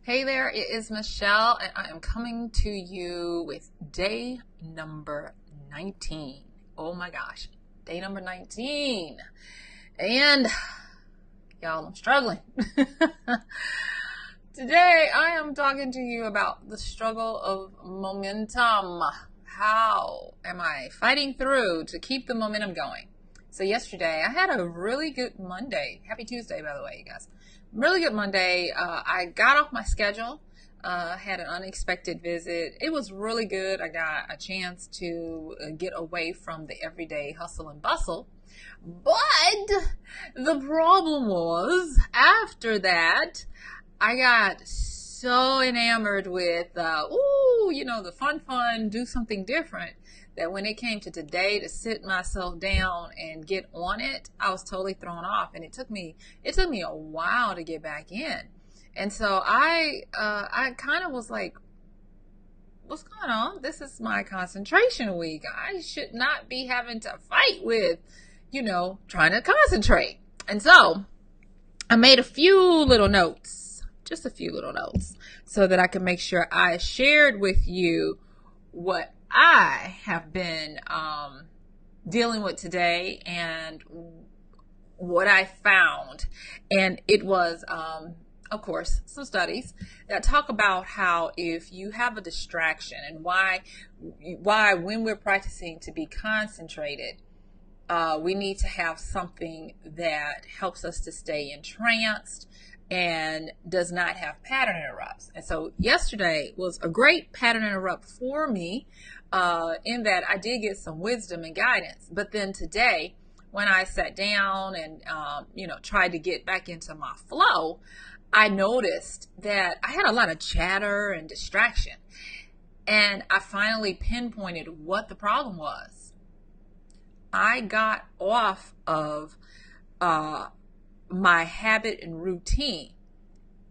Hey there, it is Michelle, and I am coming to you with day number 19. Oh my gosh, day number 19. And y'all, I'm struggling. Today, I am talking to you about the struggle of momentum. How am I fighting through to keep the momentum going? So, yesterday, I had a really good Monday. Happy Tuesday, by the way, you guys. Really good Monday. I got off my schedule, had an unexpected visit. It was really good. I got a chance to get away from the everyday hustle and bustle. But the problem was, after that, I got so enamored with, the fun, do something different, that when it came to today to sit myself down and get on it, I was totally thrown off. And it took me a while to get back in. And so I kind of was like, what's going on? This is my concentration week. I should not be having to fight with, trying to concentrate. And so I made a few little notes, just a few little notes, so that I can make sure I shared with you what I have been dealing with today and what I found. And it was, of course, some studies that talk about how if you have a distraction and why when we're practicing to be concentrated, we need to have something that helps us to stay entranced and does not have pattern interrupts. And so yesterday was a great pattern interrupt for me, in that I did get some wisdom and guidance. But then today, when I sat down and tried to get back into my flow, I noticed that I had a lot of chatter and distraction. And I finally pinpointed what the problem was. I got off of my habit and routine.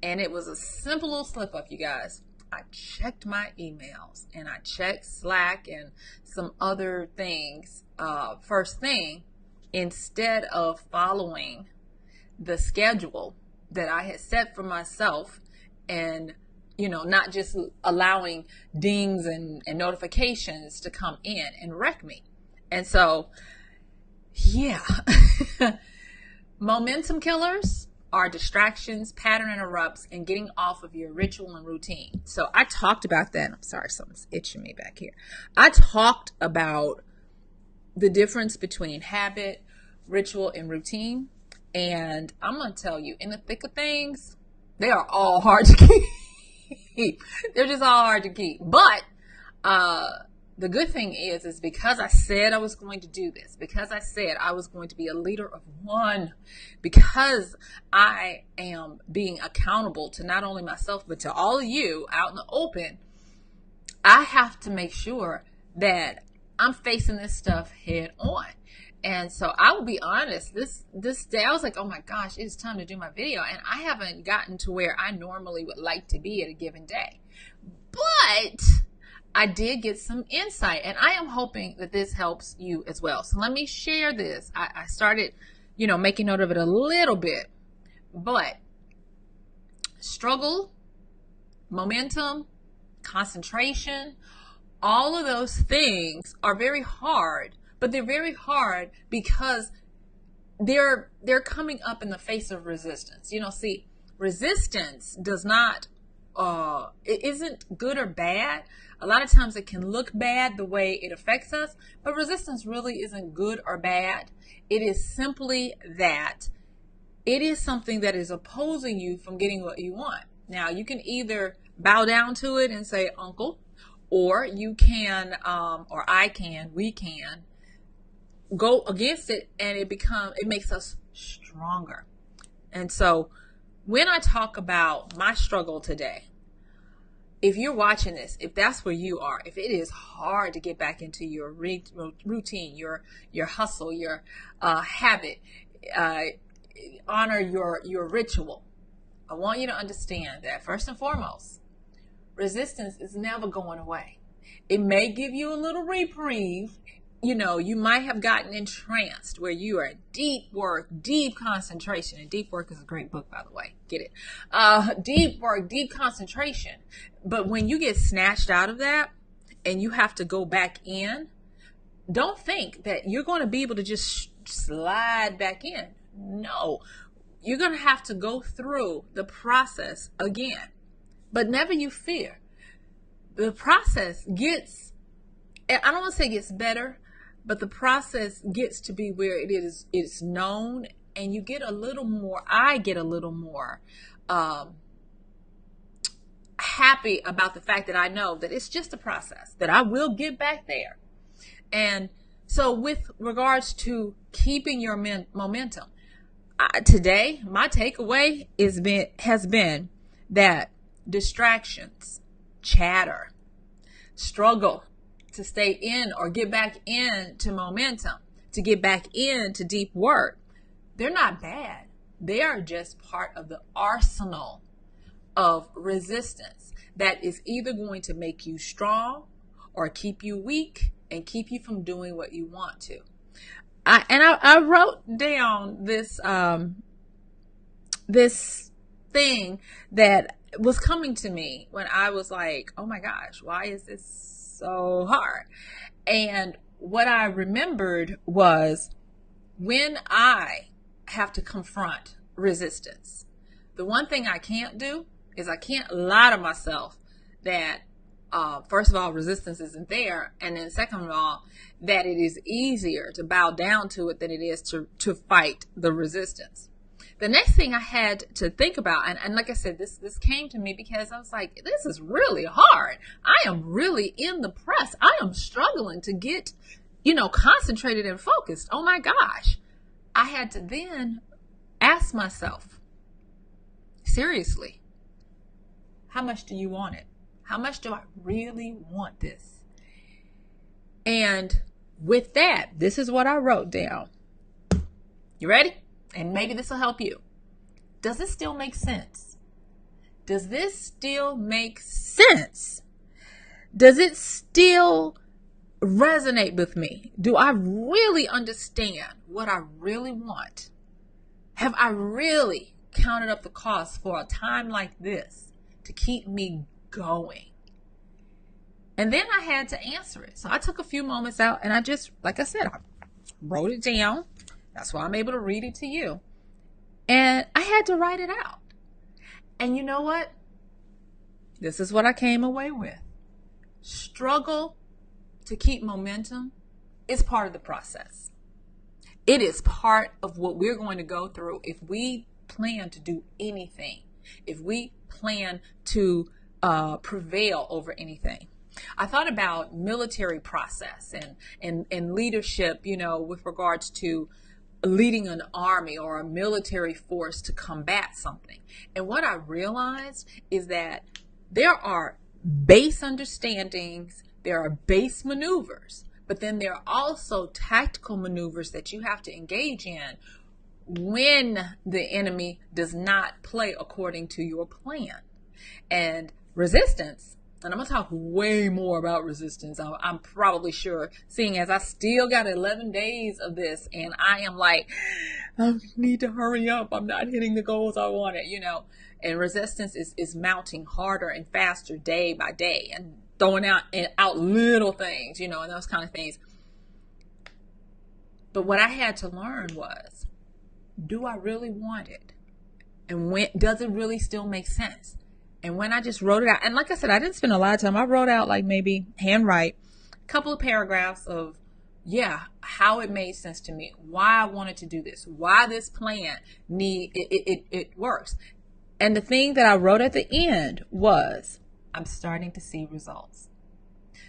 And it was a simple little slip up, you guys. I checked my emails and I checked Slack and some other things first thing, instead of following the schedule that I had set for myself, and not just allowing dings and notifications to come in and wreck me. And so yeah. Momentum killers are distractions, pattern interrupts, and getting off of your ritual and routine. So I talked about that. I'm sorry, something's itching me back here. I talked about the difference between habit, ritual, and routine. And I'm going to tell you, in the thick of things, they are all hard to keep. They're just all hard to keep. But the good thing is because I said I was going to do this, because I said I was going to be a leader of one, because I am being accountable to not only myself, but to all of you out in the open, I have to make sure that I'm facing this stuff head on. And so I will be honest, this day I was like, oh my gosh, it's time to do my video. And I haven't gotten to where I normally would like to be at a given day. But I did get some insight, and I am hoping that this helps you as well. So let me share this. I started, making note of it a little bit, but struggle, momentum, concentration, all of those things are very hard, but they're very hard because they're coming up in the face of resistance. See, resistance does not, it isn't good or bad. A lot of times it can look bad the way it affects us, but resistance really isn't good or bad. It is simply that it is something that is opposing you from getting what you want. Now, you can either bow down to it and say, uncle, or you can, or we can go against it, and it makes us stronger. And so when I talk about my struggle today, if you're watching this, if that's where you are, if it is hard to get back into your routine, your hustle, your habit, honor your ritual, I want you to understand that first and foremost, resistance is never going away. It may give you a little reprieve you might have gotten entranced where you are at deep work, deep concentration. And Deep Work is a great book, by the way. Get it? Deep work, deep concentration. But when you get snatched out of that and you have to go back in, don't think that you're going to be able to just slide back in. No, you're going to have to go through the process again. But never you fear. The process gets, I don't want to say it gets better, but the process gets to be where it's known, and you get a little more, I get a little more happy about the fact that I know that it's just a process, that I will get back there. And so with regards to keeping your momentum, today, my takeaway has been that distractions, chatter, struggle to stay in or get back into momentum, to get back into deep work, they're not bad. They are just part of the arsenal of resistance that is either going to make you strong or keep you weak and keep you from doing what you want to. I wrote down this this thing that was coming to me when I was like, oh my gosh, why is this so hard? And what I remembered was, when I have to confront resistance, the one thing I can't do is I can't lie to myself that first of all, resistance isn't there, and then second of all, that it is easier to bow down to it than it is to fight the resistance. The next thing I had to think about, and like I said, this came to me because I was like, this is really hard. I am really in the press. I am struggling to get, concentrated and focused. Oh my gosh. I had to then ask myself, seriously, how much do you want it? How much do I really want this? And with that, this is what I wrote down. You ready? And maybe this will help you. Does this still make sense? Does this still make sense? Does it still resonate with me? Do I really understand what I really want? Have I really counted up the cost for a time like this to keep me going? And then I had to answer it. So I took a few moments out and I just, like I said, I wrote it down. That's why I'm able to read it to you. And I had to write it out. And you know what? This is what I came away with. Struggle to keep momentum is part of the process. It is part of what we're going to go through if we plan to do anything, if we plan to prevail over anything. I thought about military process and leadership, with regards to leading an army or a military force to combat something. And what I realized is that there are base understandings, there are base maneuvers, but then there are also tactical maneuvers that you have to engage in when the enemy does not play according to your plan. And resistance, and I'm going to talk way more about resistance, I'm probably sure, seeing as I still got 11 days of this and I am like, I need to hurry up. I'm not hitting the goals I wanted, and resistance is mounting harder and faster day by day and throwing out little things, and those kind of things. But what I had to learn was, do I really want it? And when does it really still make sense? And when I just wrote it out, and like I said, I didn't spend a lot of time. I wrote out like maybe handwrite a couple of paragraphs of, how it made sense to me, why I wanted to do this, why this plan it works. And the thing that I wrote at the end was, I'm starting to see results.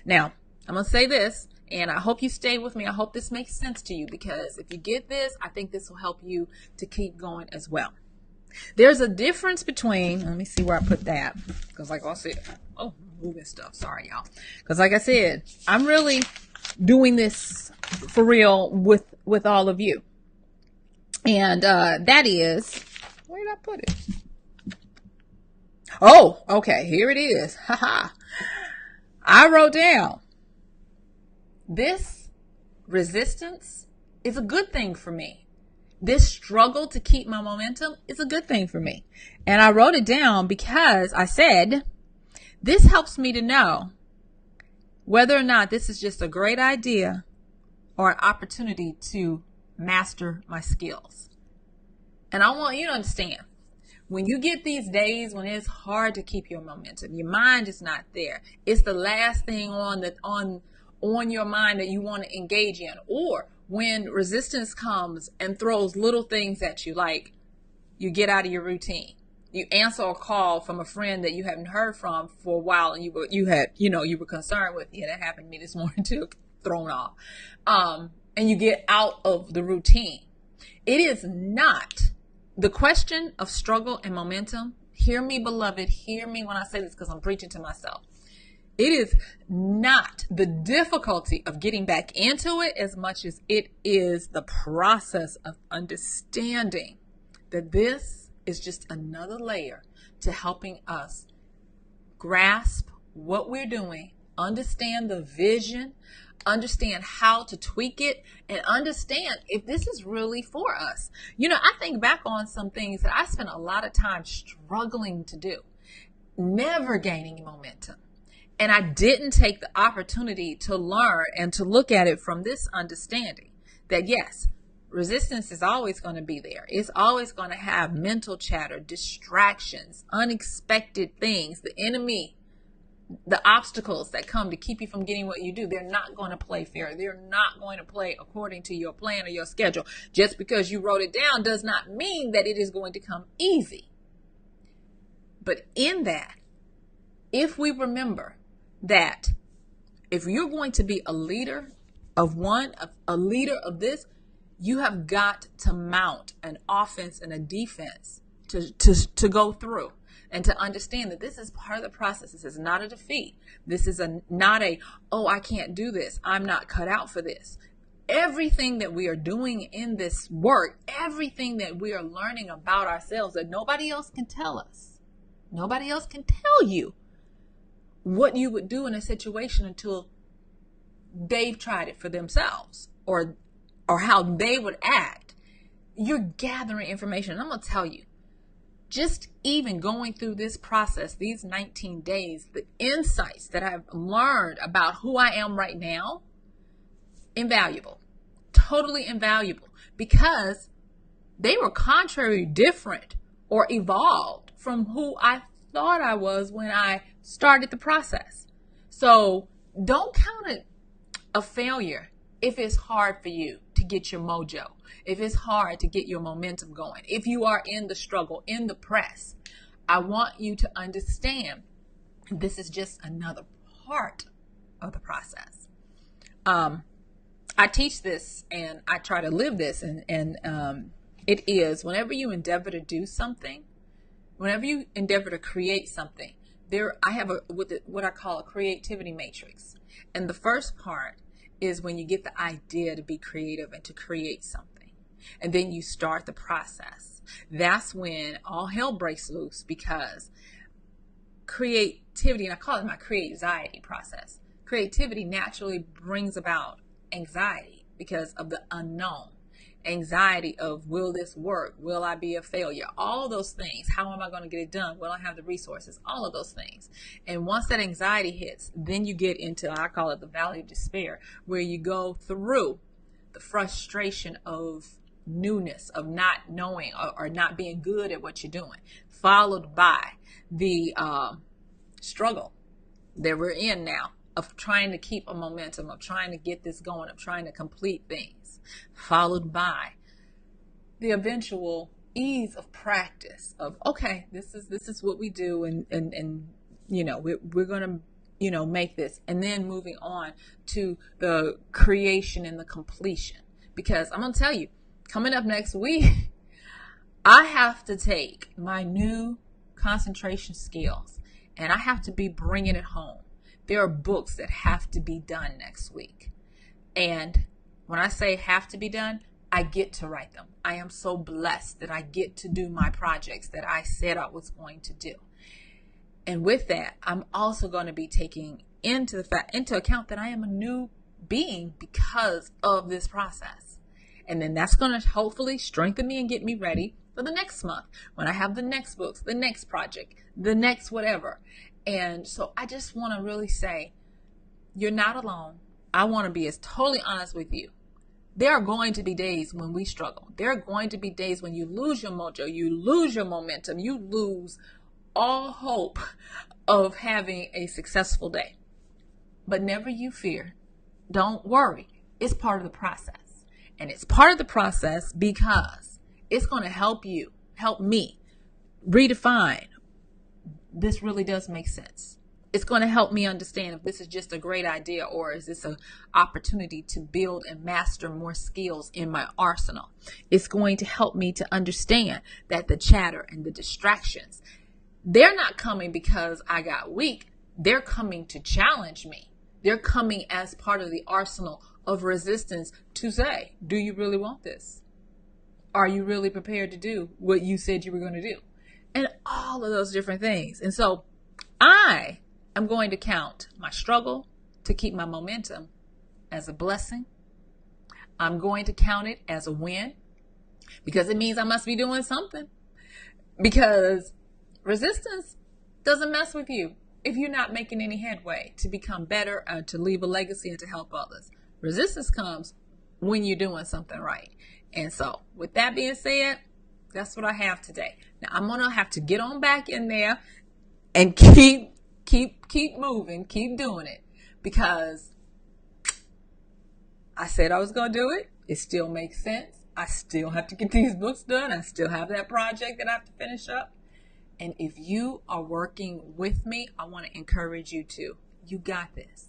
Now, I'm going to say this, and I hope you stay with me. I hope this makes sense to you, because if you get this, I think this will help you to keep going as well. There's a difference between, let me see where I put that, because like I said, moving stuff, sorry y'all, because like I said, I'm really doing this for real with all of you, and that is, where did I put it? Oh, okay, here it is. I wrote down, this resistance is a good thing for me. This struggle to keep my momentum is a good thing for me. And I wrote it down because I said, this helps me to know whether or not this is just a great idea or an opportunity to master my skills. And I want you to understand, when you get these days when it's hard to keep your momentum, your mind is not there. It's the last thing on your mind that you want to engage in. Or when resistance comes and throws little things at you, like you get out of your routine. You answer a call from a friend that you haven't heard from for a while, and you were concerned with. Yeah, that happened to me this morning too, thrown off. And you get out of the routine. It is not the question of struggle and momentum. Hear me, beloved. Hear me when I say this, because I'm preaching to myself. It is not the difficulty of getting back into it as much as it is the process of understanding that this is just another layer to helping us grasp what we're doing, understand the vision, understand how to tweak it, and understand if this is really for us. I think back on some things that I spent a lot of time struggling to do, never gaining momentum. And I didn't take the opportunity to learn and to look at it from this understanding that, yes, resistance is always going to be there. It's always going to have mental chatter, distractions, unexpected things, the enemy, the obstacles that come to keep you from getting what you do. They're not going to play fair. They're not going to play according to your plan or your schedule. Just because you wrote it down does not mean that it is going to come easy. But in that, if we remember that if you're going to be a leader of a leader of this, you have got to mount an offense and a defense to go through, and to understand that this is part of the process. This is not a defeat. This is not oh, I can't do this. I'm not cut out for this. Everything that we are doing in this work, everything that we are learning about ourselves that nobody else can tell us. Nobody else can tell you what you would do in a situation until they've tried it for themselves, or how they would act. You're gathering information. And I'm going to tell you, just even going through this process, these 19 days, the insights that I've learned about who I am right now, invaluable, totally invaluable, because they were contrary, different, or evolved from who I thought I was when I started the process. So don't count it a failure if it's hard for you to get your mojo, if it's hard to get your momentum going, if you are in the struggle, in the press. I want you to understand this is just another part of the process. I teach this and I try to live this, and it is whenever you endeavor to do something, whenever you endeavor to create something, I have what I call a creativity matrix. And the first part is when you get the idea to be creative and to create something. And then you start the process. That's when all hell breaks loose, because creativity, and I call it my create-anxiety process. Creativity naturally brings about anxiety because of the unknown. Anxiety of, will this work? Will I be a failure? All those things. How am I going to get it done? Will I have the resources? All of those things. And once that anxiety hits, then you get into, I call it the valley of despair, where you go through the frustration of newness, of not knowing or not being good at what you're doing, followed by the struggle that we're in now of trying to keep a momentum, of trying to get this going, of trying to complete things, followed by the eventual ease of practice of, okay, this is what we do, and we're going to make this, and then moving on to the creation and the completion. Because I'm going to tell you, coming up next week, I have to take my new concentration skills and I have to be bringing it home. There are books that have to be done next week. And when I say have to be done, I get to write them. I am so blessed that I get to do my projects that I said I was going to do. And with that, I'm also going to be taking into account that I am a new being because of this process. And then that's going to hopefully strengthen me and get me ready for the next month when I have the next books, the next project, the next whatever. And so I just want to really say, you're not alone. I want to be as totally honest with you. There are going to be days when we struggle. There are going to be days when you lose your mojo, you lose your momentum, you lose all hope of having a successful day. But never you fear. Don't worry. It's part of the process. And it's part of the process because it's going to help me redefine this really does make sense. It's going to help me understand if this is just a great idea or is this an opportunity to build and master more skills in my arsenal. It's going to help me to understand that the chatter and the distractions, they're not coming because I got weak. They're coming to challenge me. They're coming as part of the arsenal of resistance to say, do you really want this? Are you really prepared to do what you said you were going to do? And all of those different things. And so I am going to count my struggle to keep my momentum as a blessing. I'm going to count it as a win because it means I must be doing something. Because resistance doesn't mess with you if you're not making any headway to become better, to leave a legacy and to help others. Resistance comes when you're doing something right. And so with that being said, that's what I have today. Now I'm going to have to get on back in there and keep moving, keep doing it, because I said I was going to do it. It still makes sense. I still have to get these books done. I still have that project that I have to finish up. And if you are working with me, I want to encourage you to. You got this.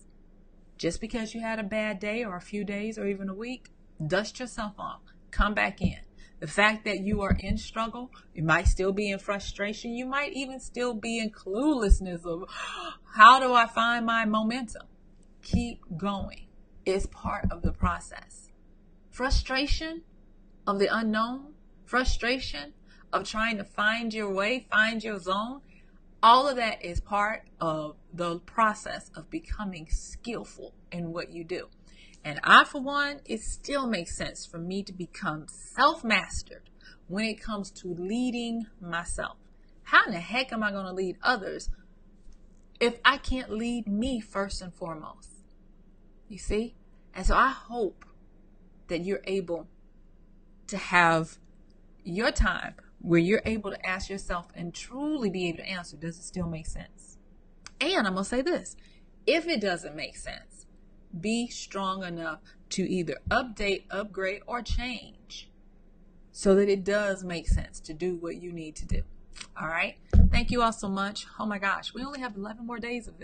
Just because you had a bad day or a few days or even a week, dust yourself off. Come back in. The fact that you are in struggle, you might still be in frustration. You might even still be in cluelessness of how do I find my momentum? Keep going. It's part of the process. Frustration of the unknown, frustration of trying to find your way, find your zone. All of that is part of the process of becoming skillful in what you do. And I, for one, it still makes sense for me to become self-mastered when it comes to leading myself. How in the heck am I going to lead others if I can't lead me first and foremost? You see? And so I hope that you're able to have your time where you're able to ask yourself and truly be able to answer, does it still make sense? And I'm going to say this, if it doesn't make sense, be strong enough to either update, upgrade, or change so that it does make sense to do what you need to do. All right. Thank you all so much. Oh my gosh, we only have 11 more days of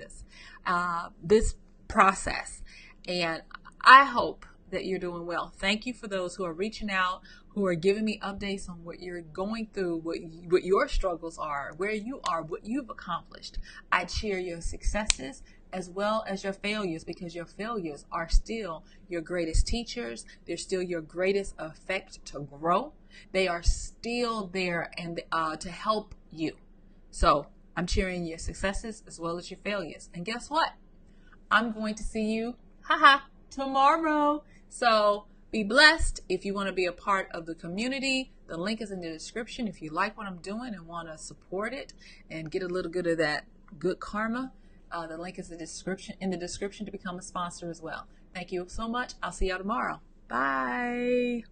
this process. And I hope that you're doing well. Thank you for those who are reaching out, who are giving me updates on what you're going through, what your struggles are, where you are, what you've accomplished. I cheer your successes as well as your failures, because your failures are still your greatest teachers. They're still your greatest effect to grow. They are still there and to help you. So I'm cheering your successes as well as your failures. And guess what? I'm going to see you, tomorrow. So be blessed. If you want to be a part of the community, the link is in the description. If you like what I'm doing and want to support it and get a little bit of that good karma, the link is in the description to become a sponsor as well. Thank you so much. I'll see y'all tomorrow. Bye.